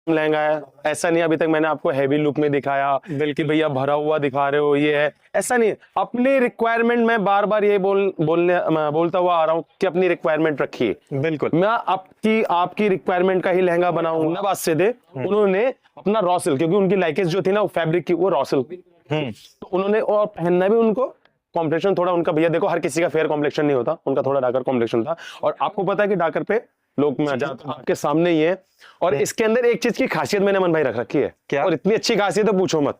लहंगा है, ऐसा नहीं अभी तक मैंने आपको हैवी लुक में दिखाया कि भैया भरा हुआ दिखा रहे हो, ये है, ऐसा नहीं। अपनी रिक्वायरमेंट में बार बार ये बोलता हुआ आ रहा हूँ कि अपनी रिक्वायरमेंट रखिए। बिल्कुल, मैं आपकी रिक्वायरमेंट का ही लहंगा बनाऊंगा। बात से दे उन्होंने अपना रॉ सिल्क, क्योंकि उनकी लाइकेज जो थी ना वो फैब्रिक की, वो रॉ सिल्क, तो उन्होंने, और पहनना भी उनको कॉम्प्लेक्शन थोड़ा उनका, भैया देखो हर किसी का फेयर कॉम्प्लेक्शन नहीं होता, उनका थोड़ा डार्कर कॉम्प्लेक्शन था। और आपको पता है कि डार्कर पे लोग में जाता आपके सामने ही है। और इसके अंदर एक चीज की खासियत मैंने अमन भाई रख रखी है, क्या? और इतनी अच्छी खासियत है पूछो मत।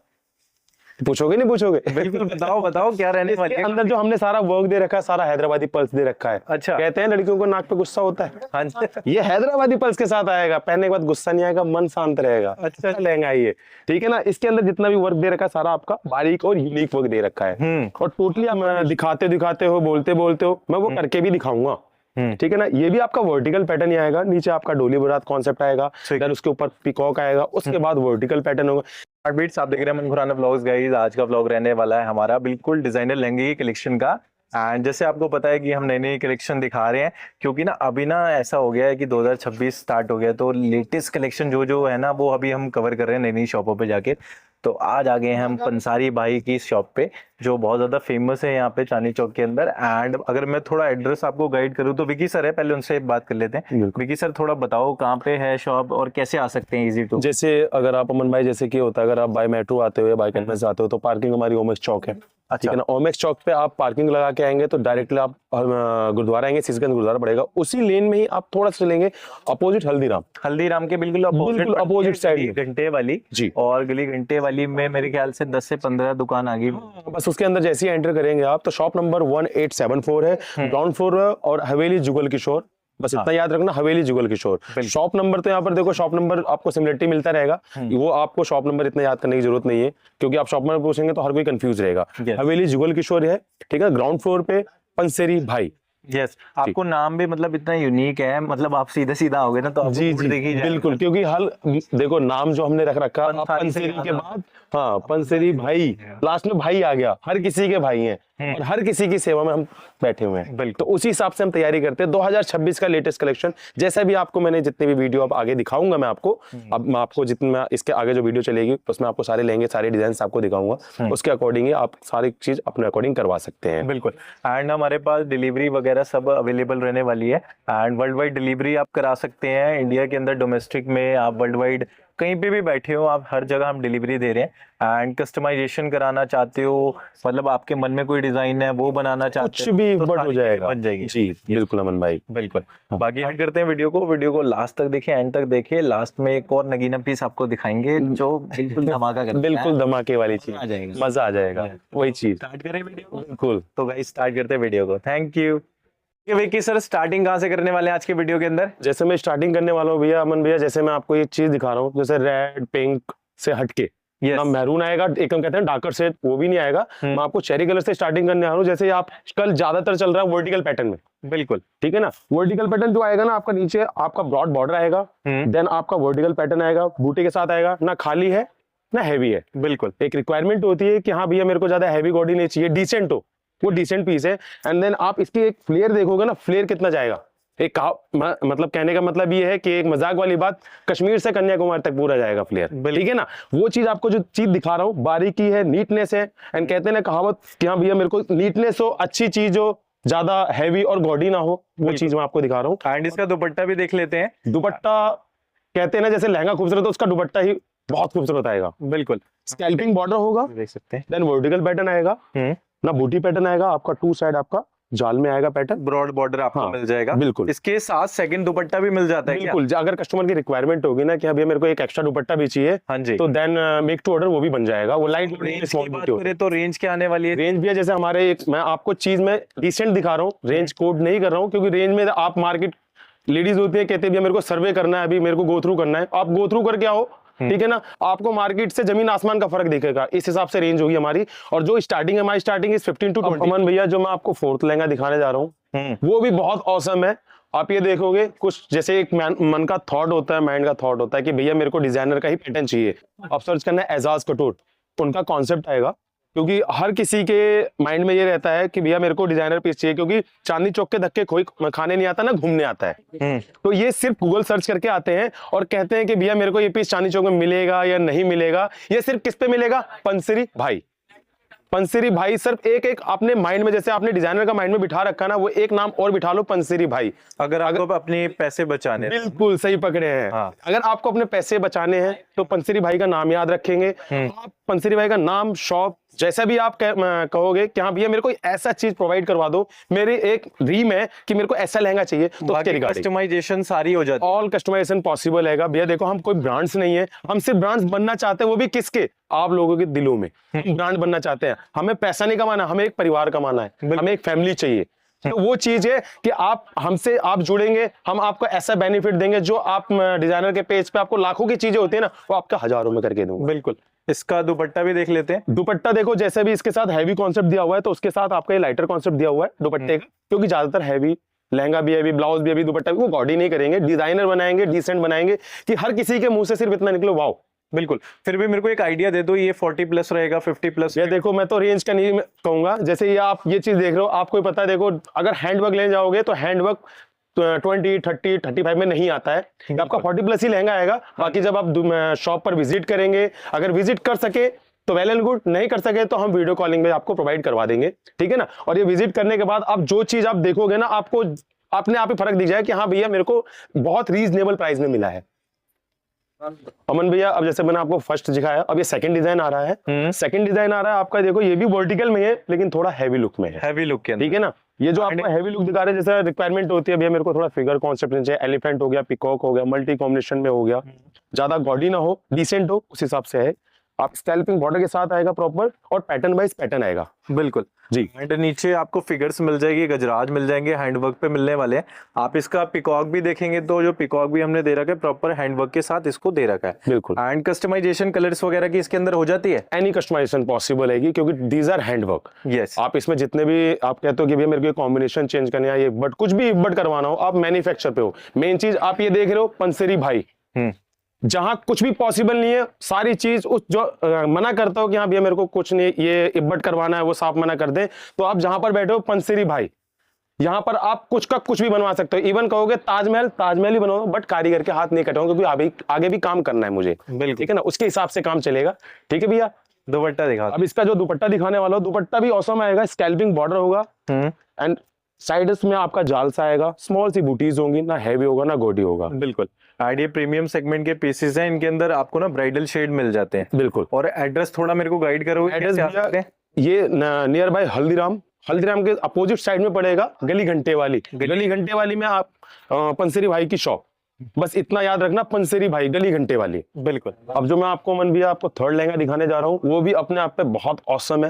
पूछोगे नहीं पूछोगे? बिल्कुल, बताओ बताओ क्या रहने वाली है। अंदर जो हमने सारा वर्क दे रखा है, सारा हैदराबादी पल्स दे रखा है। अच्छा, कहते हैं लड़कियों को नाक पे गुस्सा होता है, हाँ जी, ये हैदराबादी पल्स के साथ आएगा, पहनने के बाद गुस्सा नहीं आएगा, मन शांत रहेगा। अच्छा लहंगा है ये, ठीक है ना। इसके अंदर जितना भी वर्क दे रखा है सारा आपका बारीक और यूनिक वर्क दे रखा है। और टोटली आप दिखाते हो, बोलते हो, मैं वो करके भी दिखाऊंगा, ठीक है ना। ये भी आपका वर्टिकल पैटर्न ही आएगा, नीचे आपका डोली बुरात कॉन्सेप्ट आएगा, फिर उसके ऊपर पिकॉक आएगा, उसके बाद वर्टिकल पैटर्न होगा। हार्टबीट्स, आप देख रहे हैं मन खुराना व्लॉग्स गाइस। आज का व्लॉग रहने वाला है हमारा बिल्कुल डिजाइनर लहंगे की कलेक्शन का। एंड जैसे आपको पता है कि हम नई नई कलेक्शन दिखा रहे हैं, क्योंकि ना अभी ना ऐसा हो गया है कि 2026 स्टार्ट हो गया, तो लेटेस्ट कलेक्शन जो है ना वो अभी हम कवर कर रहे हैं नई नई शॉपों पे जाके। तो आज आ गए हैं हम पंसारी भाई की शॉप पे, जो बहुत ज्यादा फेमस है यहाँ पे चांदनी चौक के अंदर। एंड अगर मैं थोड़ा एड्रेस आपको गाइड करूँ तो विकी सर है, पहले उनसे बात कर लेते हैं। विकी सर, थोड़ा बताओ कहाँ पे है शॉप और कैसे आ सकते हैं इजी टू। जैसे अगर आप अमन भाई, जैसे कि होता है अगर आप बाय मेट्रो आते हो या बाय कन्वेंस आते हो तो पार्किंग हमारी ओमेक्स चौक है, ठीक है ना। ओमेक्स चौक पे आप पार्किंग लगा के आएंगे तो डायरेक्टली आप गुरुद्वारा आएंगे, सीसगंज गुरुद्वारा पड़ेगा, उसी लेन में ही आप थोड़ा सा चलेंगे अपोजिट हल्दीराम के बिल्कुल अपोजिट साइड घंटे वाली जी। और गली घंटे वाली में मेरे ख्याल से 10 से 15 दुकान आ गई। बस उसके अंदर जैसे ही एंटर करेंगे आप तो शॉप नंबर 1874 है, ग्राउंड फ्लोर है, और हवेली जुगल किशोर, बस इतना याद रखना, हवेली जुगल किशोर। शॉप नंबर तो यहाँ पर देखो, शॉप नंबर आपको सिमिलरिटी मिलता रहेगा, वो आपको शॉप नंबर इतना याद करने की जरूरत नहीं है, क्योंकि आप शॉप नंबर पूछेंगे तो हर कोई कंफ्यूज रहेगा। हवेली जुगल किशोर है, ठीक है, ग्राउंड फ्लोर पे पंसेरी भाई। यस, आपको नाम भी मतलब इतना यूनिक है, मतलब आप सीधा सीधा आओगे ना तो आपको जी देखी जाएगा। बिल्कुल, क्योंकि हल देखो नाम जो हमने रख रखा, पंसेरी के बाद हाँ पंसेरी भाई, लास्ट में भाई आ गया, हर किसी के भाई हैं और हर किसी की सेवा में हम बैठे हुए हैं। तो उसी हिसाब से हम तैयारी करते हैं। 2026 का लेटेस्ट कलेक्शन, जैसा भी आपको मैंने जितने भी वीडियो अब आगे दिखाऊंगा मैं आपको, अब मैं आपको जितना इसके आगे जो वीडियो चलेगी उसमें आपको सारे लहंगे, सारे डिजाइन आपको दिखाऊंगा, उसके अकॉर्डिंग ही आप सारी चीज अपने अकॉर्डिंग करवा सकते हैं। बिल्कुल। एंड हमारे पास डिलीवरी वगैरह सब अवेलेबल रहने वाली है। एंड वर्ल्ड वाइड डिलीवरी आप करा सकते हैं, इंडिया के अंदर, डोमेस्टिक में, आप वर्ल्ड वाइड कहीं पे भी बैठे हो, आप हर जगह हम डिलीवरी दे रहे हैं। एंड कस्टमाइजेशन कराना चाहते हो, मतलब आपके मन में कोई डिजाइन है वो बनाना चाहते कुछ भी तो बट हो जाएगा, बन जाएगी जी बिल्कुल अमन भाई। बिल्कुल। बाकी हम करते हैं वीडियो को लास्ट तक देखिए, एंड तक देखिए। लास्ट में एक और नगीना पीस आपको दिखाएंगे जो बिल्कुल धमाका करता है, बिल्कुल धमाके वाली चीज, मजा आ जाएगा, वही चीज। स्टार्ट करें वीडियो को? बिल्कुल, तो गाइस स्टार्ट करते हैं वीडियो को। Thank you. Vicky sir, starting कहाँ से करने वाले हैं आज के वीडियो के अंदर? जैसे मैं स्टार्टिंग करने वाला हूँ भैया, अमन भैया, जैसे मैं आपको ये चीज दिखा रहा हूँ, जैसे रेड पिंक से हटके ना मैरून आएगा, एक हम कहते हैं डार्कर शेड, वो भी नहीं आएगा। मैं आपको चेरी कलर से स्टार्टिंग करने आ रहा हूँ। जैसे आप कल ज्यादातर चल रहा है वर्टिकल पैटर्न में, बिल्कुल, ठीक है ना। वर्टिकल पैटर्न जो आएगा ना आपका, नीचे आपका ब्रॉड बॉर्डर आएगा, देन आपका वर्टिकल पैटर्न आएगा, बूटी के साथ आएगा, ना खाली है ना हैवी है। बिल्कुल, एक रिक्वायरमेंट होती है कि हाँ भैया मेरे को ज्यादा हैवी बॉडी नहीं चाहिए, डिसेंट हो, वो डिसेंट पीस है। एंड देन आप इसकी एक फ्लेयर देखोगे ना, फ्लेयर कितना जाएगा, एक मतलब कहने का मतलब ये है कि एक मजाक वाली बात, कश्मीर से कन्याकुमारी तक पूरा जाएगा फ्लेयर, ठीक है ना। वो चीज आपको जो चीज दिखा रहा हूँ, बारीकी है, नीटनेस है। एंड कहते हैं ना कहावत कि हाँ भैया मेरे को नीटनेस हो, अच्छी चीज हो, ज्यादा हैवी और गॉडी ना हो, वो चीज मैं आपको दिखा रहा हूँ। एंड इसका दुपट्टा भी देख लेते हैं। दुपट्टा कहते हैं ना, जैसे लहंगा खूबसूरत है उसका दुपट्टा ही बहुत खूबसूरत आएगा। बिल्कुल, स्कैल्पिंग बॉर्डर होगा, देख सकते हैं। देन वर्टिकल पैटर्न आएगा, ना बूटी पैटर्न आएगा आपका, टू साइड आपका जाल में आएगा पैटर्न, ब्रॉड बॉर्डर आपको मिल जाएगा। बिल्कुल, इसके साथ सेकंड दुपट्टा भी मिल जाता है। बिल्कुल, अगर कस्टमर की रिक्वायरमेंट होगी ना कि अभी मेरे को एक एक्स्ट्रा दुपट्टा भी चाहिए, हाँ जी, तो देन मेक टू ऑर्डर वो भी बन जाएगा। वो लाइट रेंज की बात करें तो रेंज क्या आने वाली है? रेंज भी है, जैसे हमारे मैं आपको चीज में डिसेंट दिखा रहा हूँ, रेंज कोड नहीं कर रहा हूँ, क्योंकि रेंज में आप मार्केट लेडीज होती है, कहते हैं मेरे को सर्वे करना है, अभी मेरे को गो थ्रू करना है, आप गो थ्रू करके आओ, ठीक है ना। आपको मार्केट से जमीन आसमान का फर्क दिखेगा, इस हिसाब से रेंज होगी हमारी। और जो स्टार्टिंग है हमारी, स्टार्टिंग इज 15 to 20। अमन भैया, जो मैं आपको फोर्थ लहंगा दिखाने जा रहा हूँ वो भी बहुत औसम है। आप ये देखोगे, कुछ जैसे एक मन का थॉट होता है, माइंड का थॉट होता है कि भैया मेरे को डिजाइनर का ही पैटर्न चाहिए। आप सर्च करना है एजाज कटोर, उनका कॉन्सेप्ट आएगा, क्योंकि हर किसी के माइंड में ये रहता है कि भैया मेरे को डिजाइनर पीस चाहिए, क्योंकि चांदनी चौक के धक्के कोई खाने नहीं आता ना घूमने आता है। तो ये सिर्फ गूगल सर्च करके आते हैं और कहते हैं कि भैया मेरे को ये पीस चांदनी चौक में मिलेगा या नहीं मिलेगा। ये सिर्फ किस पे मिलेगा? पंसरी भाई। पंसरी भाई सिर्फ एक एक आपने माइंड में, जैसे आपने डिजाइनर का माइंड में बिठा रखा ना, वो एक नाम और बिठा लो, पंसरी भाई। अगर अपने पैसे बचाने हैं। बिल्कुल सही पकड़े हैं। हाँ। अगर आपको अपने पैसे बचाने हैं तो पंसरी भाई का नाम याद रखेंगे। आप पंसरी भाई का नाम, शॉप, जैसा भी आप कहोगे कि हाँ भैया मेरे को ऐसा चीज प्रोवाइड करवा दो, मेरी एक ड्रीम है कि मेरे को ऐसा लहंगा चाहिए, तो उसके रिगार्डिंग कस्टमाइजेशन सारी हो जाती है। ऑल कस्टमाइजेशन पॉसिबल है भैया। देखो हम कोई ब्रांड्स नहीं है, हम सिर्फ ब्रांड्स बनना चाहते हैं, वो भी किसके? आप लोगों के दिलों में ब्रांड बनना चाहते हैं। हमें पैसा नहीं कमाना, हमें एक परिवार कमाना है, हमें एक फैमिली चाहिए। तो वो चीज है कि आप हमसे आप जुड़ेंगे, हम आपको ऐसा बेनिफिट देंगे जो आप डिजाइनर के पेज पे आपको लाखों की चीजें होती है ना, वो आपका हजारों में करके दूंगा। बिल्कुल। इसका दुपट्टा भी देख लेते हैं। दुपट्टा देखो, जैसे भी इसके साथ हैवी कॉन्सेप्ट दिया हुआ है, तो उसके साथ आपका ये लाइटर कॉन्सेप्ट दिया हुआ है दुपट्टे का, क्योंकि ज्यादातर हैवी लहंगा भी हैवी, ब्लाउज भी हैवी, दुपट्टा भी वो गॉडी नहीं करेंगे, डिजाइनर बनाएंगे, डिसेंट बनाएंगे कि हर किसी के मुंह से सिर्फ इतना निकलो वाओ। बिल्कुल। फिर भी मेरे को एक आइडिया दे दो, ये 40+ रहेगा, 50+? ये देखो मैं तो रेंज का नहीं कहूंगा, जैसे ये आप ये चीज देख रहे हो, आपको ही पता है। देखो अगर हैंडवर्क लेने जाओगे तो हैंडवर्क 20, 30, 35 में नहीं आता है, आपका 40+ ही लहंगा आएगा। बाकी जब आप शॉप पर विजिट करेंगे, अगर विजिट कर सके तो वेल एंड गुड, नहीं कर सके तो हम वीडियो कॉलिंग में आपको प्रोवाइड करवा देंगे, ठीक है ना। और ये विजिट करने के बाद आप जो चीज आप देखोगे ना, आपको अपने आप ही फर्क दिख जाए कि हाँ भैया मेरे को बहुत रीजनेबल प्राइस में मिला है। अमन भैया, अब जैसे मैंने आपको फर्स्ट दिखाया, अब ये सेकंड डिजाइन आ रहा है। सेकंड डिजाइन आ रहा है आपका, देखो ये भी वर्टिकल में है लेकिन थोड़ा हैवी लुक में है। हैवी लुक के अंदर, ठीक है ना। ये जो आपको हैवी लुक दिखा रहे हैं, जैसे रिक्वायरमेंट होती है भैया मेरे को थोड़ा फिगर कॉन्सेप्ट चाहिए, एलिफेंट हो गया, पिकॉक हो गया, मल्टी कॉम्बिनेशन में हो गया, ज्यादा गॉडी ना हो, डिसेंट हो, उस हिसाब से है। आप स्कैल्पिंग बॉर्डर के साथ आएगा प्रॉपर, और पैटर्न वाइज पैटर्न आएगा। बिल्कुल जी। एंड नीचे आपको फिगर्स मिल जाएगी, गजराज मिल जाएंगे, हैंडवर्क पे मिलने वाले हैं। आप इसका पिकॉक भी देखेंगे तो जो पिकॉक भी हमने दे रखा है प्रॉपर हैंडवर्क के साथ इसको दे रखा है। बिल्कुल। एंड कस्टमाइजेशन कलर्स वगैरह की इसके अंदर हो जाती है। एनी कस्टमाइजेशन पॉसिबल है, क्योंकि दीज आर हैंडवर्क। यस। आप इसमें जितने भी आप कहते हो कि भैया मेरे को कॉम्बिनेशन चेंज करना है, ये बट कुछ भी बट करवाना हो, आप मैन्युफैक्चर पे हो। मेन चीज आप ये देख रहे हो पंसरी भाई, जहां कुछ भी पॉसिबल नहीं है, सारी चीज उस जो मना करता हो कि हाँ भैया मेरे को कुछ नहीं ये इब्बट करवाना है, वो साफ मना कर दे, तो आप जहां पर बैठे हो पंसरी भाई, यहाँ पर आप कुछ का कुछ भी बनवा सकते हो। इवन कहोगे ताजमहल ही बनवाओ, बट कारीगर के हाथ नहीं कटाऊंगा, क्योंकि आगे भी काम करना है मुझे। ठीक है ना, उसके हिसाब से काम चलेगा। ठीक है भैया, दुपट्टा दिखा। अब इसका जो दुपट्टा दिखाने वाला हो, दुपट्टा भी औसम आएगा, स्कैल्पिंग बॉर्डर होगा, एंड साइड्स में आपका जाल सा आएगा, स्मॉल सी बूटीज होंगी, ना हैवी होगा ना गोडी होगा। बिल्कुल। ये प्रीमियम सेगमेंट के पीसेस हैं, इनके अंदर आपको ना ब्राइडल शेड मिल जाते हैं। बिल्कुल। और एड्रेस थोड़ा मेरे को गाइड करोगे? एड्रेस ये नियर बाय हल्दीराम के अपोजिट साइड में पड़ेगा, गली घंटे वाली में आप पंसरी भाई की शॉप, बस इतना याद रखना, पंसरी भाई गली घंटे वाली। बिल्कुल। अब जो मैं आपको मन भैया आपको थर्ड लहंगा दिखाने जा रहा हूँ, वो भी अपने आप पे बहुत औसम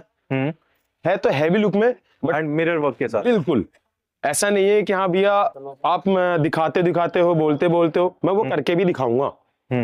है तो हैवी लुक में, बट मिरर वर्क के साथ। बिल्कुल। ऐसा नहीं है कि हाँ भैया आप दिखाते हो, बोलते हो, मैं वो करके भी दिखाऊंगा।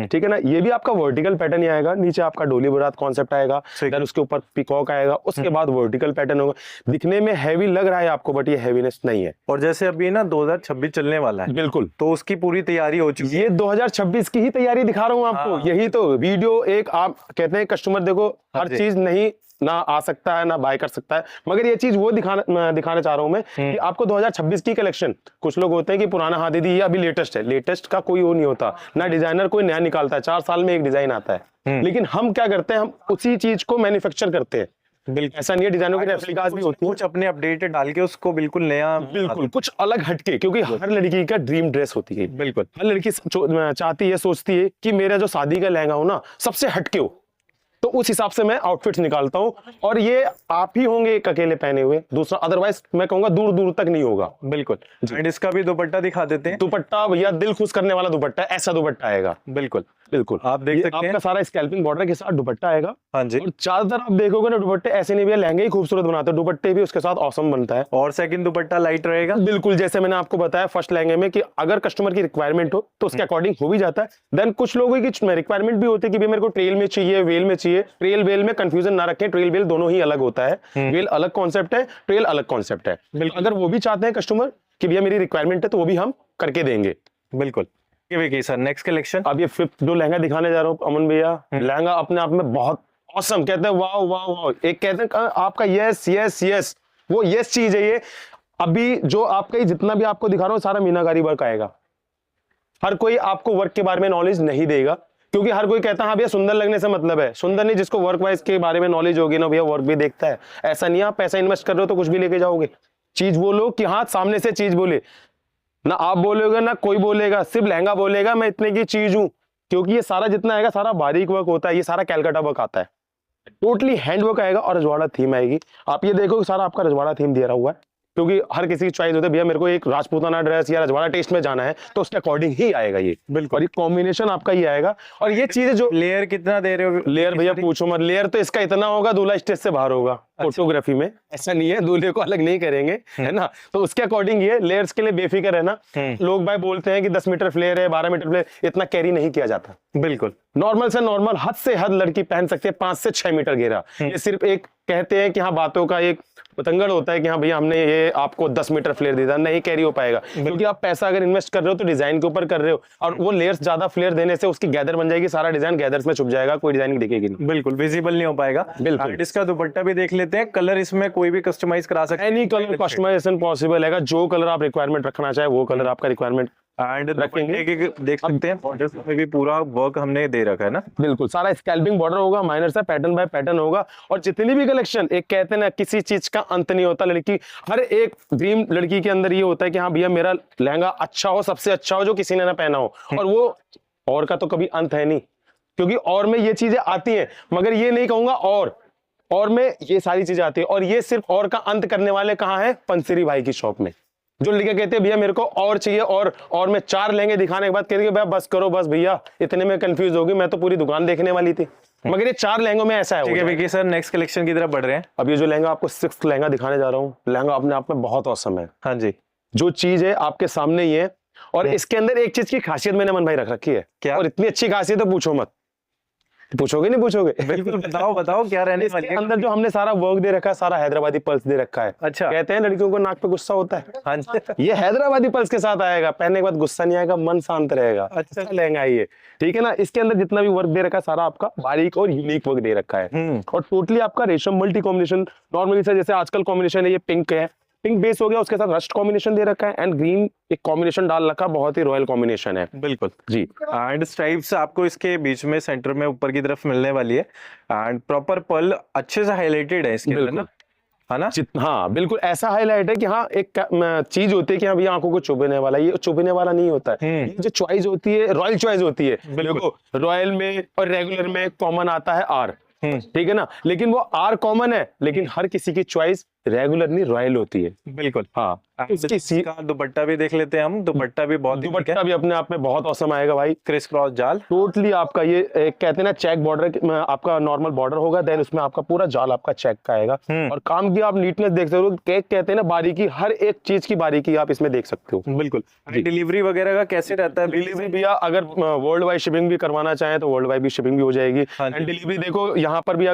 ठीक है ना। ये भी आपका वर्टिकल पैटर्न ही आएगा, नीचे आपका डोली बारात कॉन्सेप्ट आएगा, फिर उसके ऊपर पिकॉक आएगा, उसके बाद वर्टिकल पैटर्न होगा। दिखने में हैवी लग रहा है आपको, बट ये हैवीनेस नहीं है। और जैसे अभी ना 2026 चलने वाला है, बिल्कुल, तो उसकी पूरी तैयारी हो चुकी है। ये 2026 की ही तैयारी दिखा रहा हूँ आपको। यही तो वीडियो एक आप कहते हैं कस्टमर देखो हर चीज नहीं ना आ सकता है ना बाय कर सकता है, मगर ये चीज वो दिखाना चाह रहा हूं मैं कि आपको 2026 की कलेक्शन, कुछ लोग होते हैं कि पुराना हाँ दीदी ये अभी लेटेस्ट है, लेटेस्ट का कोई वो नहीं होता ना, डिजाइनर कोई नया निकालता है, 4 साल में एक डिजाइन आता है। लेकिन हम क्या करते हैं, हम उसी चीज को मैन्युफैक्चर करते हैं। बिल्कुल ऐसा नहीं है, डिजाइनों की रेप्लिकास भी होती है, कुछ अपने अपडेट डाल के उसको बिल्कुल नया, बिल्कुल कुछ अलग हटके, क्योंकि हर लड़की का ड्रीम ड्रेस होती है। बिल्कुल हर लड़की चाहती है, सोचती है कि मेरा जो शादी का लहंगा हो ना सबसे हटके हो, तो उस हिसाब से मैं आउटफिट्स निकालता हूं, और ये आप ही होंगे एक अकेले पहने हुए, दूसरा अदरवाइज मैं कहूंगा दूर दूर तक नहीं होगा। बिल्कुल। एंड इसका भी दुपट्टा दिखा देते हैं। दुपट्टा भैया दिल खुश करने वाला दुपट्टा, ऐसा दुपट्टा आएगा। बिल्कुल बिल्कुल, आप देख सकते हैं आपका सारा स्कैल्पिंग बॉर्डर के साथ दुपट्टा आएगा। हाँ जी। और ज्यादातर आप देखोगे ना दुपट्टे ऐसे नहीं भैया लहंगे ही खूबसूरत बनाते हैं, दुपट्टे भी उसके साथ औसम बनता है। और सेकंड दुपट्टा लाइट रहेगा। बिल्कुल, जैसे मैंने आपको बताया फर्स्ट लहंगे में कि अगर कस्टमर की रिक्वायरमेंट हो तो उसके अकॉर्डिंग हो भी जाता है। देन कुछ लोगों की रिक्वायरमेंट भी होती है कि मेरे को ट्रेल में चाहिए, वेल में चाहिए। ट्रेल वेल में कंफ्यूजन ना रखें, ट्रेल वेल दोनों ही अलग होता है। वेल अलग कॉन्सेप्ट है, ट्रेल अलग कॉन्सेप्ट है। अगर वो भी चाहते हैं कस्टमर कि भैया मेरी रिक्वायरमेंट है, तो वो भी हम करके देंगे। बिल्कुल। सर नेक्स्ट कलेक्शन, अब ये फिफ्थ जो लहंगा दिखाने जा रहा हूँ अमन भैया, लहंगा अपने आप में बहुत ऑसम, कहते हैं वाह वाह वाह, एक कहते हैं आपका यस यस यस, वो यस चीज है ये। अभी जो आपका जितना भी आपको दिखा रहा हूँ सारा मीनाकारी वर्क आएगा। हर कोई आपको वर्क के बारे में नॉलेज नहीं देगा, क्योंकि हर कोई कहता है हाँ भैया सुंदर लगने से मतलब है, सुंदर नहीं, जिसको वर्क वाइज के बारे में नॉलेज होगी ना भैया वर्क भी देखता है। ऐसा नहीं आप पैसा इन्वेस्ट कर रहे हो तो कुछ भी लेके जाओगे। चीज बोलो कि हाँ सामने से चीज बोले, ना आप बोलोगे ना कोई बोलेगा, सिर्फ लहंगा बोलेगा मैं इतने की चीज हूं, क्योंकि ये सारा जितना आएगा सारा बारीक वर्क होता है, ये सारा कैलकाटा वर्क आता है, टोटली हैंड वर्क आएगा और रजवाड़ा थीम आएगी। आप ये देखो सारा आपका रजवाड़ा थीम दिया हुआ है, क्योंकि हर किसी की चॉइस होती है भैया मेरे को एक राजपूताना ड्रेस या रजवाड़ा टेस्ट में जाना है तो उसके अकॉर्डिंग ही आएगा ये। बिल्कुल, और ये कॉम्बिनेशन आपका ये आएगा। और ये चीजें जो लेयर कितना दे रहे हो? लेयर भैया पूछो मत, लेयर तो इसका इतना होगा दूल्हा स्टेज से बाहर होगा। फोटोग्राफी में ऐसा नहीं है दूल्हे को अलग नहीं करेंगे, है ना, तो उसके अकॉर्डिंग ये लेयर्स के लिए बेफिक्र है ना। लोग भाई बोलते हैं कि 10 मीटर फ्लेयर है 12 मीटर फ्लेयर, इतना कैरी नहीं किया जाता। बिल्कुल नॉर्मल से नॉर्मल हद से हद लड़की पहन सकती है 5 से 6 मीटर घेरा। ये सिर्फ एक कहते हैं कि हाँ बातों का एक पतंगड़ होता है कि हाँ भैया हमने ये आपको 10 मीटर फ्लेयर दे दिया, नहीं कैरी हो पाएगा, क्योंकि आप पैसा अगर इन्वेस्ट कर रहे हो तो डिजाइन के ऊपर कर रहे हो, और वो लेयर्स ज्यादा फ्लेयर देने से उसकी गैदर बन जाएगी, सारा डिजाइन गैदर्स में छुप जाएगा, कोई डिजाइन दिखेगी नहीं, बिल्कुल विजिबल नहीं हो पाएगा। बिल्कुल। इसका दुपट्टा भी देख लेते हैं, कलर इसमें कोई भी कस्टमाइज करा सकते हैं, एनी कलर कस्टमाइजेशन पॉसिबल है, जो कलर आप रिक्वायरमेंट रखना चाहे वो कलर आपका रिक्वायरमेंट एंड रखेंगे। देख सकते हैं बॉर्डर्स में भी पूरा वर्क हमने दे रखा है ना। बिल्कुल, सारा स्कैल्पिंग बॉर्डर होगा, माइनर सा पैटर्न बाय पैटर्न होगा, और जितनी भी कलेक्शन, एक कहते हैं ना किसी चीज का अंत नहीं होता। लड़की हर एक ड्रीम लड़की के अंदर ये होता है कि हाँ भैया मेरा लहंगा अच्छा हो, सबसे अच्छा हो जो किसी ने ना पहना हो, और वो और का तो कभी अंत है नहीं, क्योंकि और में ये चीजें आती हैं, मगर ये नहीं कहूंगा और में ये सारी चीजें आती है, और ये सिर्फ और का अंत करने वाले कहाँ है? पंसेरी भाई की शॉप में। जो लड़के कहते हैं भैया मेरे को और चाहिए, और मैं 4 लहंगे दिखाने के बाद कहते भैया बस करो बस भैया, इतने में कंफ्यूज होगी, मैं तो पूरी दुकान देखने वाली थी, मगर ये 4 लहंगों में ऐसा है। ठीक है विकी सर, नेक्स्ट कलेक्शन की तरफ बढ़ रहे हैं। अब ये जो लहंगा आपको 6th लहंगा दिखाने जा रहा हूँ, लहंगा अपने आप में बहुत औसम है। हाँ जी, जो चीज है आपके सामने ही है, और इसके अंदर एक चीज की खासियत मैंने मन भाई रख रखी है। क्या? और इतनी अच्छी खासियत है पूछो मत। पूछोगे नहीं पूछोगे? बिल्कुल बताओ बताओ क्या रहने वाली है। अंदर जो हमने सारा वर्क दे रखा है, सारा हैदराबादी पल्स दे रखा है। अच्छा, कहते हैं लड़कियों को नाक पे गुस्सा होता है, हाँ जी, ये हैदराबादी पल्स के साथ आएगा, पहनने के बाद गुस्सा नहीं आएगा, मन शांत रहेगा। अच्छा लहंगा ये, ठीक है ना। इसके अंदर जितना भी वर्क दे रखा है सारा आपका बारीक और यूनिक वर्क दे रखा है, और टोटली आपका रेशम मल्टी कॉम्बिनेशन। नॉर्मली से जैसे आजकल कॉम्बिनेशन है, ये पिंक है, पिंक बेस हो गया, उसके साथ रस्ट कॉम्बिनेशन दे रखा है, एंड ग्रीन एक कॉम्बिनेशन डाल रखा, बहुत ही रॉयल कॉम्बिनेशन है। बिल्कुल जी। एंड स्ट्राइप्स आपको इसके बीच में सेंटर में ऊपर की तरफ मिलने वाली है, एंड प्रॉपर पर्ल अच्छे से हाईलाइटेड है इसके अंदर ना, है ना। हाँ बिल्कुल, ऐसा हाईलाइट है कि हाँ एक चीज होती है कि हाँ भैया आंखों को चुभने वाला, ये चुभने वाला नहीं होता है। ये जो चॉइस होती है रॉयल चॉइस होती है। देखो रॉयल में और रेगुलर में कॉमन आता है आर, ठीक है ना, लेकिन वो आर कॉमन है, लेकिन हर किसी की चॉइस रेगुलर नहीं रॉयल होती है। बिल्कुल हाँ। इसका दुपट्टा भी देख लेते हैं हम, दुपट्टा भी बहुत, दुपट्टा भी अपने आप में बहुत औसम आएगा भाई, क्रिस क्रॉस जाल, टोटली आपका ये कहते हैं ना चेक बॉर्डर, आपका नॉर्मल बॉर्डर होगा, देन उसमें आपका पूरा जाल आपका चेक का आएगा, और काम की आप नीटनेस देख सकते हो, कहते हैं ना बारीकी, हर एक चीज की बारीकी आप इसमें देख सकते हो। बिल्कुल। डिलीवरी वगैरह का कैसे रहता है? डिलीवरी भैया अगर वर्ल्ड वाइड शिपिंग भी करवाना चाहें तो वर्ल्ड वाइड भी शिपिंग भी हो जाएगी। एंड डिलीवरी देखो यहाँ पर भी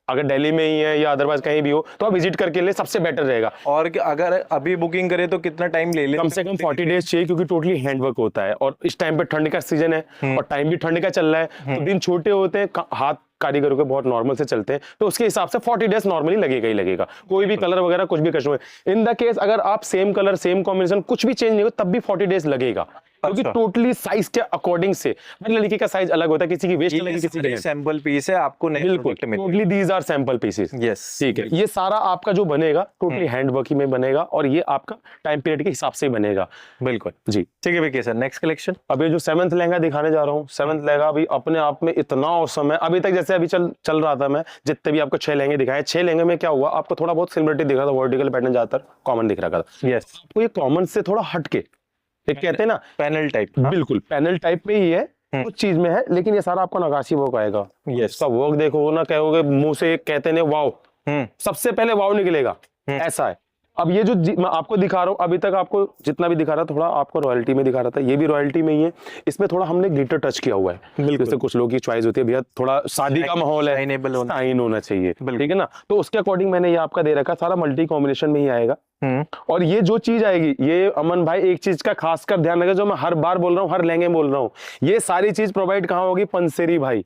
अगर दिल्ली में ही है या अदरवाइज कहीं भी हो तो आप विजिट करके ले, सबसे बेटर रहेगा। और अगर अभी बुकिंग करें तो कितना टाइम ले कम से कम 40 डेज चाहिए, क्योंकि टोटली हैंडवर्क होता है, और इस टाइम पे ठंड का सीजन है, और टाइम भी ठंड का चल रहा है, तो दिन छोटे होते हैं, हाथ कारीगरों के बहुत नॉर्मल से चलते हैं, तो उसके हिसाब से 40 डेज नॉर्मली लगेगा ही लगेगा। कोई भी कलर वगैरह कुछ भी कस्टमाइज, इन द केस अगर आप सेम कलर सेम कॉम्बिनेशन कुछ भी चेंज नहीं हो तब भी 40 डेज लगेगा, क्योंकि टोटली साइज के अकॉर्डिंग से, हर लड़की का साइज अलग होता है, किसी की वेस्ट अलग, किसी की सैंपल पीस है आपको नहीं। बिल्कुल, totally these are sample pieces. Yes, ठीक है, ये सारा आपका जो बनेगा टोटली हैंडवर्क ही में बनेगा, और ये आपका टाइम पीरियड के हिसाब से बनेगा। बिल्कुल जी। ठीक है विकी सर, नेक्स्ट कलेक्शन। अब ये जो 7th लहंगा दिखाने जा रहा हूँ, 7th लहंगा भी अपने आप में इतना औसम है। अभी तक जैसे अभी चल रहा था, मैं जितने भी आपको 6 लहंगे दिखाए, 6 लहंगे में क्या हुआ, आपको थोड़ा बहुत सिमिलरिटी दिख रहा था, वर्टिकल पैटर्न ज्यादातर कॉमन दिख रहा था। यस, आपको ये कॉमन से थोड़ा हटके एक कहते हैं ना पैनल टाइप, बिल्कुल पैनल टाइप में ही है, कुछ चीज में है, लेकिन ये सारा आपका नकाशी वर्क आएगा। यस, का वर्क देखो ना, कहोगे मुंह से कहते हैं वाओ, सबसे पहले वाओ निकलेगा, ऐसा है। अब ये जो मैं आपको दिखा रहा हूँ, अभी तक आपको जितना भी दिखा रहा थोड़ा आपको रॉयल्टी में दिखा रहा था, ये भी रॉयल्टी में ही है, इसमें थोड़ा हमने ग्लिटर टच किया हुआ है। जैसे कुछ लोगों की चॉइस होती है भैया थोड़ा शादी का माहौल है, शाइन होना चाहिए, ठीक है ना, तो उसके अकॉर्डिंग मैंने ये आपका दे रखा, सारा मल्टी कॉम्बिनेशन में ही आएगा। और ये जो चीज आएगी, ये अमन भाई एक चीज का खासकर ध्यान रखें, जो मैं हर बार बोल रहा हूँ, हर लहंगे बोल रहा हूँ, ये सारी चीज प्रोवाइड कहाँ होगी? पंसेरी भाई।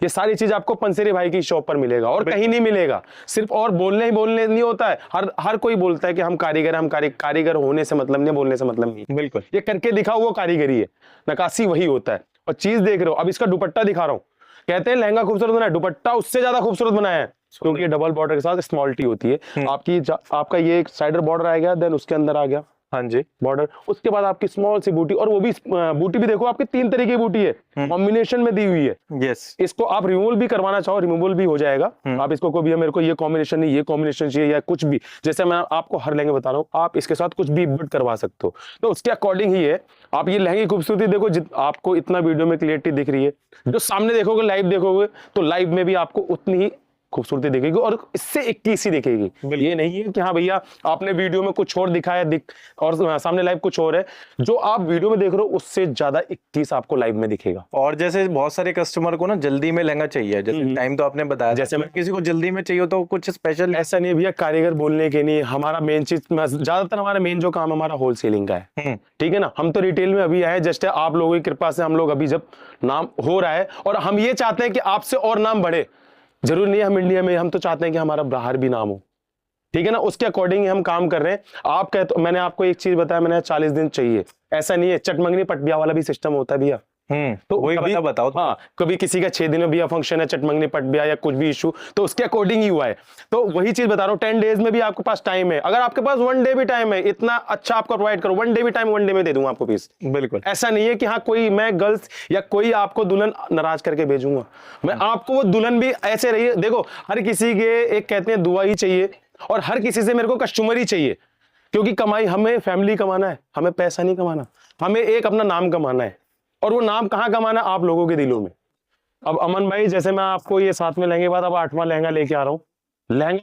ये सारी चीज आपको पंसेरी भाई की शॉप पर मिलेगा और कहीं नहीं मिलेगा। सिर्फ और बोलने ही बोलने नहीं होता है, हर कोई बोलता है कि हम कारीगर हैं, हम कारीगर होने से मतलब नहीं, बोलने से मतलब नहीं। बिल्कुल, ये करके दिखाओ वो कारीगरी है, नक्काशी वही होता है। और चीज देख रहे हो, अब इसका दुपट्टा दिखा रहा हूँ। कहते हैं लहंगा खूबसूरत बनाया, दुपट्टा उससे ज्यादा खूबसूरत बनाया है, क्योंकि ये डबल बॉर्डर के साथ स्मॉल टी होती है। आपका ये एक साइडर बॉर्डर आ गया, देन उसके अंदर आ गया हाँ जी बॉर्डर, उसके बाद आपकी स्मॉल सी बूटी, और वो भी बूटी भी देखो आपकी 3 तरीके की बूटी है, कॉम्बिनेशन में दी हुई है। यस, इसको आप रिमूवल भी करवाना चाहो, रिमूवल भी हो जाएगा। आप इसको कोई भी मेरे को ये कॉम्बिनेशन नहीं, ये कॉम्बिनेशन चाहिए या कुछ भी, जैसे मैं आपको हर लहंगे बता रहा हूँ, आप इसके साथ कुछ भी बट करवा सकते हो। तो उसके अकॉर्डिंग ही है। आप ये लहंगे की खूबसूरती देखो, आपको इतना वीडियो में क्लियरिटी दिख रही है, जो सामने देखोगे लाइव देखोगे तो लाइव में भी आपको उतनी ही खूबसूरती दिखेगी और इससे 21 ही दिखेगी। ये नहीं है कि हाँ भैया आपने वीडियो में कुछ और दिखाया और सामने लाइव कुछ और है। जो आप वीडियो में देख रहे हो उससे ज्यादा 21 आपको लाइव में दिखेगा। और जैसे बहुत सारे कस्टमर को ना जल्दी में लहंगा चाहिए, जैसे टाइम तो आपने बताया, जैसे मैं किसी को जल्दी में चाहिए तो कुछ स्पेशल? ऐसा नहीं है भैया, कारीगर बोलने के नहीं, हमारा मेन चीज, ज्यादातर हमारा मेन जो काम हमारा होलसेलिंग का है, ठीक है ना। हम तो रिटेल में अभी आए, जस्ट आप लोगों की कृपा से हम लोग अभी जब नाम हो रहा है, और हम ये चाहते हैं कि आपसे और नाम बढ़े। जरूर नहीं है हम इंडिया में, हम तो चाहते हैं कि हमारा बाहर भी नाम हो, ठीक है ना। उसके अकॉर्डिंग हम काम कर रहे हैं। आप कहते तो मैंने आपको एक चीज बताया, मैंने 40 दिन चाहिए, ऐसा नहीं है। चटमंगनी पटबिया वाला भी सिस्टम होता है भैया, तो वही कभी बताओ। हाँ, कभी किसी का 6 दिन में भैया फंक्शन है, चटमंगनी पटबिया या कुछ भी इशू, तो उसके अकॉर्डिंग ही हुआ है। तो वही चीज बता रहा हूँ, 10 डेज में भी आपके पास टाइम है। अगर आपके पास 1 डे भी टाइम है, इतना अच्छा आपको प्रोवाइड करो, 1 डे भी टाइम, 1 डे में दे दूंगा आपको पीस। बिल्कुल, ऐसा नहीं है कि हाँ कोई मैं गर्ल्स या कोई आपको दुल्हन नाराज करके भेजूंगा। मैं आपको वो दुल्हन भी ऐसे रही है। देखो, हर किसी के एक कहते हैं दुआ ही चाहिए, और हर किसी से मेरे को कस्टमर ही चाहिए, क्योंकि कमाई हमें फैमिली कमाना है, हमें पैसा नहीं कमाना, हमें एक अपना नाम कमाना है। और वो नाम कहाँ कमाना? आप लोगों के दिलों में। अब अमन भाई, जैसे मैं आपको ये साथ में लहंगे बाद अब 8वां लहंगा लेके आ रहा हूँ। लहंगा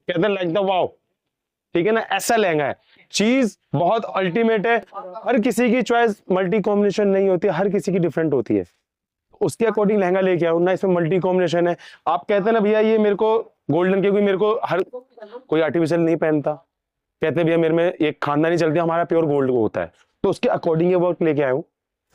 कहते हैं लाइक द वाओ, ठीक है ना, ऐसा लहंगा है। चीज बहुत अल्टीमेट है। हर किसी की चॉइस मल्टी कॉम्बिनेशन नहीं होती, हर किसी की डिफरेंट होती है। उसके अकॉर्डिंग लहंगा लेके आओ ना, इसमें मल्टी कॉम्बिनेशन है। आप कहते हैं ना भैया ये मेरे को गोल्डन, क्योंकि मेरे को हर कोई आर्टिफिशियल नहीं पहनता, कहते हैं भैया मेरे में एक खानदानी चलती है, हमारा प्योर गोल्ड को होता है। तो उसके अकॉर्डिंग ये वर्क लेके आया हूँ।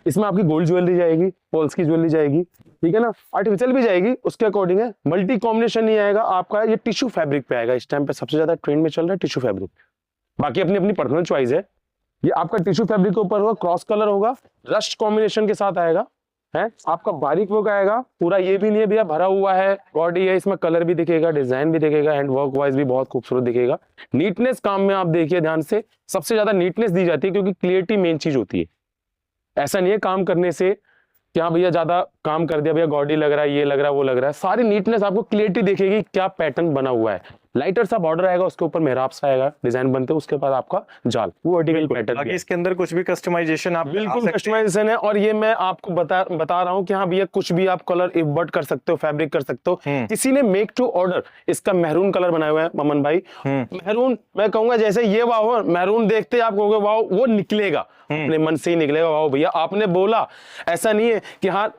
इसमें आपकी गोल्ड ज्वेलरी जाएगी, पॉल्स की ज्वेलरी जाएगी, ठीक है ना, आर्टिफिशियल भी जाएगी, उसके अकॉर्डिंग है। मल्टी कॉम्बिनेशन नहीं आएगा आपका, ये टिश्यू फैब्रिक पे आएगा। इस टाइम पे सबसे ज्यादा ट्रेंड में चल रहा है टिश्यू फैब्रिक। बाकी अपनी अपनी पर्सनल चॉइस है। ये आपका टिश्यू फैब्रिक के ऊपर होगा, क्रॉस कलर होगा, रस्ट कॉम्बिनेशन के साथ आएगा, है आपका बारीक वर्क आएगा पूरा। ये भी नहीं है भैया भरा हुआ है, बॉडी है, इसमें कलर भी दिखेगा, डिजाइन भी दिखेगा, हैंड वर्क वाइज भी बहुत खूबसूरत दिखेगा। नीटनेस काम में आप देखिए ध्यान से, सबसे ज्यादा नीटनेस दी जाती है, क्योंकि क्लियरिटी मेन चीज होती है। ऐसा नहीं है काम करने से क्या भैया ज्यादा काम कर दिया, भैया गॉडी लग रहा है, ये लग रहा है, वो लग रहा है। सारी नीटनेस आपको क्लियरिटी दिखेगी, क्या पैटर्न बना हुआ है। लाइटर सा बॉर्डर आएगा, उसके ऊपर मेहराब सा आएगा, डिजाइन बनते हैं, उसके बाद आपका जाल, वो वर्टिकल पैटर्न। बाकी इसके अंदर कुछ भी कस्टमाइजेशन आप बिल्कुल कस्टमाइजेशन है। और ये मैं आपको बता रहा हूँ कि हाँ भैया कुछ भी आप कलर इन्वर्ट कर सकते हो, फैब्रिक कर सकते हो। किसी ने मेक टू ऑर्डर इसका मैरून कलर बनाया हुआ है ममन भाई। मैरून मैं कहूंगा जैसे ये वाह, मैरून देखते आप कहोगे वाह, वो निकलेगा अपने मन से ही निकलेगा वाह भैया आपने बोला। ऐसा नहीं है कि हाँ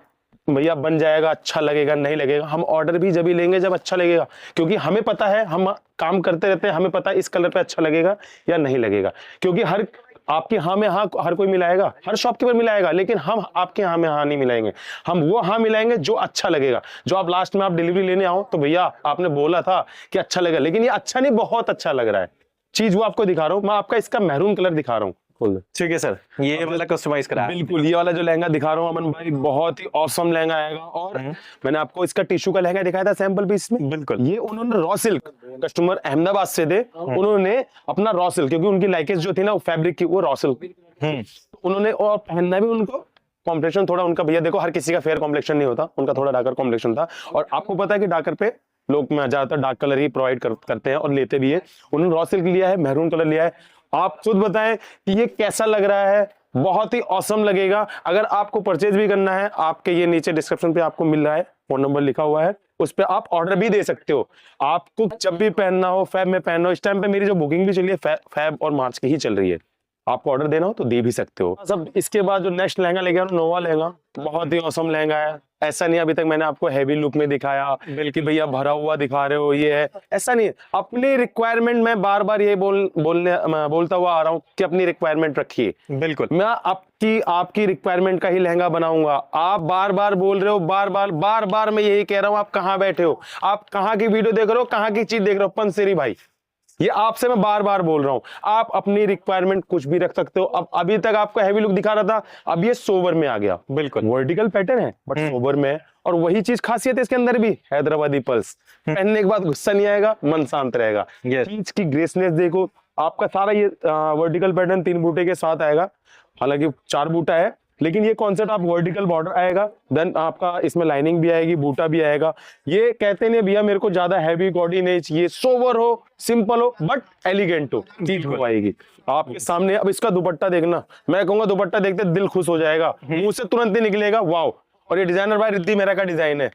भैया बन जाएगा, अच्छा लगेगा, नहीं लगेगा। हम ऑर्डर भी जब ही लेंगे जब अच्छा लगेगा, क्योंकि हमें पता है, हम काम करते रहते हैं, हमें पता है इस कलर पे अच्छा लगेगा या नहीं लगेगा। क्योंकि हर आपके हाँ में हाँ हर कोई मिलाएगा, हर शॉपकीपर मिलाएगा, लेकिन हम आपके हाँ में हाँ नहीं मिलाएंगे। हम वो हाँ मिलाएंगे जो अच्छा लगेगा, जो आप लास्ट में आप डिलीवरी लेने आओ तो भैया आपने बोला था कि अच्छा लगेगा, लेकिन ये अच्छा नहीं, बहुत अच्छा लग रहा है चीज, वो आपको दिखा रहा हूँ मैं। आपका इसका मैरून कलर दिखा रहा हूँ। ठीक है सर, ये वाला कस्टमाइज करा है। बिल्कुल, ये वाला जो लहंगा दिखा रहा हूँ अमन भाई, बहुत ही ऑसम लहंगा आएगा। और मैंने आपको इसका टिश्यू का लहंगा दिखाया था सैंपल पीस में। बिल्कुल, ये उन्होंने रॉ सिल्क, कस्टमर अहमदाबाद से थे, उन्होंने अपना रॉ सिल्क, क्योंकि उनकी लाइकेज जो थी ना वो फैब्रिक की, वो रॉ सिल्क उन्होंने, और पहनना भी उनको कॉम्प्लेक्शन थोड़ा उनका भैया देखो, हर किसी का फेयर कॉम्प्लेक्शन नहीं होता, उनका थोड़ा डार्कर कॉम्प्लेक्शन था। और आपको पता है कि डार्कर पे लोग ज्यादातर डार्क कलर ही प्रोवाइड करते हैं और लेते भी है। उन्होंने रॉ सिल्क लिया है, मैरून कलर लिया है। आप खुद बताएं कि ये कैसा लग रहा है, बहुत ही ऑसम लगेगा। अगर आपको परचेज भी करना है, आपके ये नीचे डिस्क्रिप्शन पे आपको मिल रहा है, फोन नंबर लिखा हुआ है, उस पे आप ऑर्डर भी दे सकते हो। आपको जब भी पहनना हो, फैब में पहनना हो, इस टाइम पे मेरी जो बुकिंग भी चली है फैब और मार्च की ही चल रही है। आपको ऑर्डर देना हो तो दे भी सकते हो। सब इसके बाद जो नेक्स्ट लहंगा लेके नोवा लहंगा, बहुत ही औसम लहंगा है। ऐसा नहीं अभी तक मैंने आपको हैवी लुक में दिखाया कि भैया भरा हुआ दिखा रहे हो, ये है, ऐसा नहीं है। अपनी रिक्वायरमेंट मैं बार बार ये बोलता हुआ आ रहा हूँ कि अपनी रिक्वायरमेंट रखिए। बिल्कुल, मैं आपकी रिक्वायरमेंट का ही लहंगा बनाऊंगा। आप बार बार बोल रहे हो, बार बार मैं यही कह रहा हूँ, आप कहाँ बैठे हो, आप कहाँ की वीडियो देख रहे हो, कहाँ की चीज देख रहे हो? पंसेरी भाई, ये आपसे मैं बार बार बोल रहा हूं, आप अपनी रिक्वायरमेंट कुछ भी रख सकते हो। अब अभी तक आपको हैवी लुक दिखा रहा था, अब ये सोबर में आ गया। बिल्कुल वर्टिकल पैटर्न है बट सोबर में है, और वही चीज खासियत है इसके अंदर भी, हैदराबादी पल्स। पहनने के बाद गुस्सा नहीं आएगा, मन शांत रहेगा। चीज की ग्रेसनेस देखो, आपका सारा ये वर्टिकल पैटर्न 3 बूटे के साथ आएगा, हालांकि 4 बूटा है, लेकिन ये कॉन्सेप्ट आप वर्टिकल बॉर्डर आएगा, देन आपका इसमें लाइनिंग भी आएगी, बूटा भी आएगा। ये कहते नहीं भैया मेरे को ज्यादा हैवी बॉडी नहीं चाहिए, सोवर हो, सिंपल हो बट एलिगेंट हो, चीज हो आएगी आपके सामने। अब इसका दुपट्टा देखना, मैं कहूंगा दुपट्टा देखते दिल खुश हो जाएगा, मुंह से तुरंत ही निकलेगा वाओ। और ये डिजाइनर भाई रिद्धि मेहरा का डिजाइन है,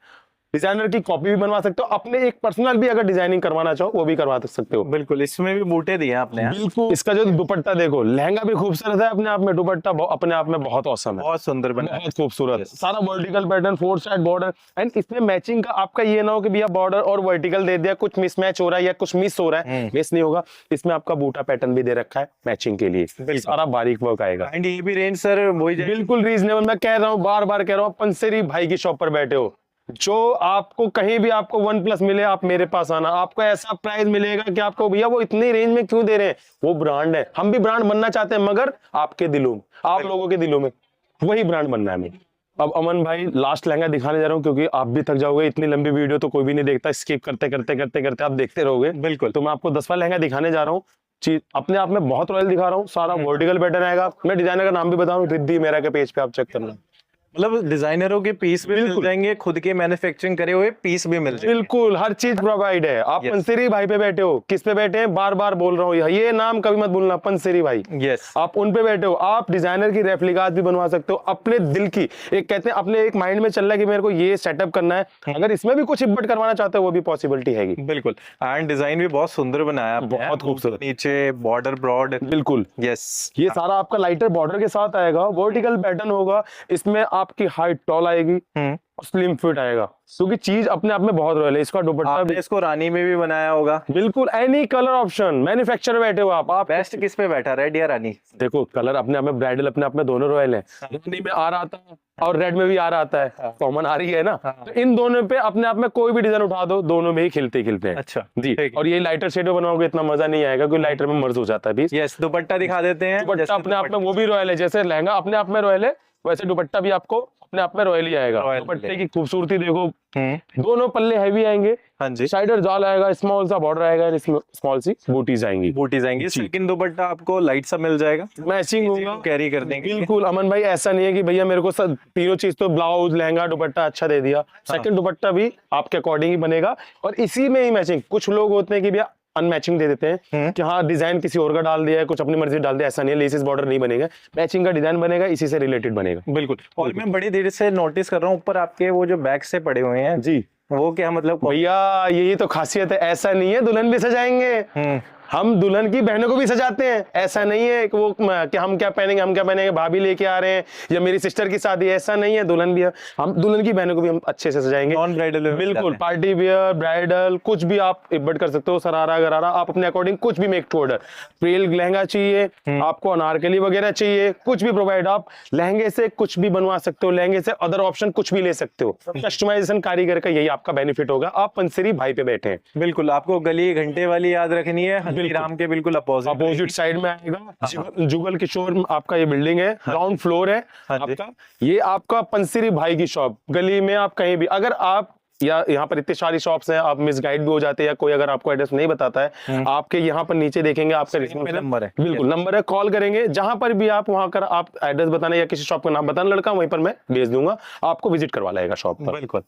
डिजाइनर की कॉपी भी बनवा सकते हो, अपने एक पर्सनल भी अगर डिजाइनिंग करवाना चाहो वो भी करवा सकते हो। बिल्कुल, इसमें भी बूटे दिए आपने। बिल्कुल, इसका जो दुपट्टा देखो, लहंगा भी खूबसूरत है अपने आप में, दुपट्टा अपने आप में बहुत औसम है, बहुत सुंदर बना है, बहुत खूबसूरत। सारा vertical pattern, 4 side border, and इसमें मैचिंग का आपका ये ना हो कि भैया बॉर्डर और वर्टिकल दे दिया, कुछ मिसमैच हो रहा है या कुछ मिस हो रहा है, मिस नहीं होगा। इसमें आपका बूटा पैटर्न भी दे रखा है मैचिंग के लिए, सारा बारीक वर्क आएगा। एंड ये भी रेंज सर वही बिल्कुल रीजनेबल, मैं कह रहा हूँ, बार बार कह रहा हूँ, पंसेरी भाई की शॉप पर बैठे हो, जो आपको कहीं भी आपको OnePlus मिले, आप मेरे पास आना, आपको ऐसा प्राइस मिलेगा कि आपको भैया वो इतनी रेंज में क्यों दे रहे हैं, वो ब्रांड है। हम भी ब्रांड बनना चाहते हैं, मगर आपके दिलों में, आप लोगों के दिलों में वही ब्रांड बनना है हमें। अब अमन भाई लास्ट लहंगा दिखाने जा रहा हूँ, क्योंकि आप भी थक जाओगे, इतनी लंबी वीडियो तो कोई भी नहीं देखता, स्किप करते करते करते करते आप देखते रहोगे। बिल्कुल, तो मैं आपको 10वां लहंगा दिखाने जा रहा हूँ, चीज अपने आप में बहुत रॉयल दिखा रहा हूँ, सारा वर्टिकल पैटर्न आएगा। मैं डिजाइनर का नाम भी बता रहा हूँ, रिद्धि मेहरा के पेज पे आप चेक करना। मतलब डिजाइनर के पीस भी मिल जाएंगे, खुद के मैन्युफैक्चरिंग करे हुए पीस भी मिल जाएंगे। बिल्कुल, हर चीज प्रोवाइड है। आप पंसेरी भाई पे बैठे हो, किस पे बैठे हैं बार बार बोल रहा हूँ, ये नाम कभी मत भूलना, पंसेरी भाई। यस, आप उन पे बैठे हो, आप डिजाइनर की रेप्लिकास भी बनवा सकते हो, अपने दिल की। एक कहते हैं अपने एक माइंड में चल रहा है कि मेरे को ये सेटअप करना है, अगर इसमें भी कुछ इम्पोर्ट करवाना चाहते हो वो भी पॉसिबिलिटी है। बिल्कुल, एंड डिजाइन भी बहुत सुंदर बनाया आपने, बहुत खूबसूरत, नीचे बॉर्डर ब्रॉड। बिल्कुल, यस, ये सारा आपका लाइटर बॉर्डर के साथ आएगा, वर्टिकल पैटर्न होगा, इसमें आपकी हाइट टॉल आएगी, स्लिम फिट आएगा, क्योंकि चीज अपने आप में बहुत रॉयल है। इसका दुपट्टा भी, इसको रानी में भी बनाया होगा। बिल्कुल, एनी कलर ऑप्शन, मैन्युफैक्चरर बैठे हो आप बेस्ट किस पे बैठा, रेड या रानी? देखो कलर अपने आप में, ब्राइडल अपने आप में दोनों रॉयल है, रानी में आ रहा था और रेड में भी आ रहा है, कॉमन आ रही है ना, तो इन दोनों पे अपने आप में कोई भी डिजाइन उठा दो, दोनों में ही खिलते हैं। अच्छा जी, और ये लाइटर शेड बनाओगे इतना मजा नहीं आएगा, क्योंकि लाइटर में मर्ज हो जाता है। यस, दुपट्टा दिखा देते हैं। दुपट्टा अपने आप में वो भी रॉयल है, जैसे लहंगा अपने आप में रॉयल है, वैसे दुपट्टा भी आपको अपने आप में रॉयल ही आएगा। दुपट्टे की खूबसूरती देखो, दोनों पल्ले हैवी आएंगे, हाँ जी, साइडर जाल आएगा, स्मॉल सा बॉर्डर आएगा, इसमें स्मॉल सी बूटीज आएंगी। सेकंड दुपट्टा आपको लाइट सा मिल जाएगा, मैचिंग होगा, कैरी कर देंगे। बिल्कुल अमन भाई, ऐसा नहीं है कि भैया मेरे को सब तीनों चीज तो ब्लाउज लहंगा दुपट्टा अच्छा दे दिया, सेकंड दुपट्टा भी आपके अकॉर्डिंग ही बनेगा, और इसी में ही मैचिंग। कुछ लोग होते हैं कि भैया अनमैचिंग दे देते हैं कि हाँ डिजाइन किसी और का डाल दिया है, कुछ अपनी मर्जी डाल दिया, ऐसा नहीं है, लेसिस बॉर्डर नहीं बनेगा, मैचिंग का डिजाइन बनेगा, इसी से रिलेटेड बनेगा। बिल्कुल, और मैं बड़ी देर से नोटिस कर रहा हूँ ऊपर आपके वो जो बैग से पड़े हुए हैं जी, वो क्या मतलब? भैया यही तो खासियत है, ऐसा नहीं है दुल्हन भी सजाएंगे, हम दुल्हन की बहनों को भी सजाते हैं। ऐसा नहीं है कि वो कि हम क्या पहनेंगे, भाभी लेके आ रहे हैं या मेरी सिस्टर की शादी, ऐसा नहीं है। दुल्हन भी हम दुल्हन की बहनों को भी हम अच्छे से सजाएंगे, नॉन ब्राइडल, बिल्कुल, पार्टी वियर, ब्राइडल, कुछ भी आप इब्बट कर सकते हो, सरारा गरारा, आप अपने अकॉर्डिंग कुछ भी मेक टू ऑर्डर। प्रिल लहंगा चाहिए आपको, अनारकली वगैरह चाहिए, कुछ भी प्रोवाइड, आप लहंगे से कुछ भी बनवा सकते हो, लहंगे से अदर ऑप्शन कुछ भी ले सकते हो। कस्टमाइजेशन कारीगर का यही आपका बेनिफिट होगा, आप पंसेरी भाई पे बैठे हैं। बिल्कुल, आपको गली घंटे वाली याद रखनी है, राम के बिल्कुल अपोजिट साइड में आएगा, जुगल किशोर आपका ये बिल्डिंग है, ग्राउंड फ्लोर है आपका, ये आपका पंसेरी भाई की शॉप। गली में आप कहीं भी, अगर आप या यहाँ पर इतनी सारी शॉप्स हैं, आप मिसगाइड भी हो जाते हैं, या कोई अगर आपको एड्रेस नहीं बताता है, आपके यहाँ पर नीचे देखेंगे आपका नंबर है, बिल्कुल नंबर है, कॉल करेंगे, जहां पर भी आप वहां कर आप एड्रेस बताना या किसी शॉप का नाम बताना, लड़का वहीं पर मैं भेज दूंगा, आपको विजिट करवा लाएगा शॉप पर। बिल्कुल।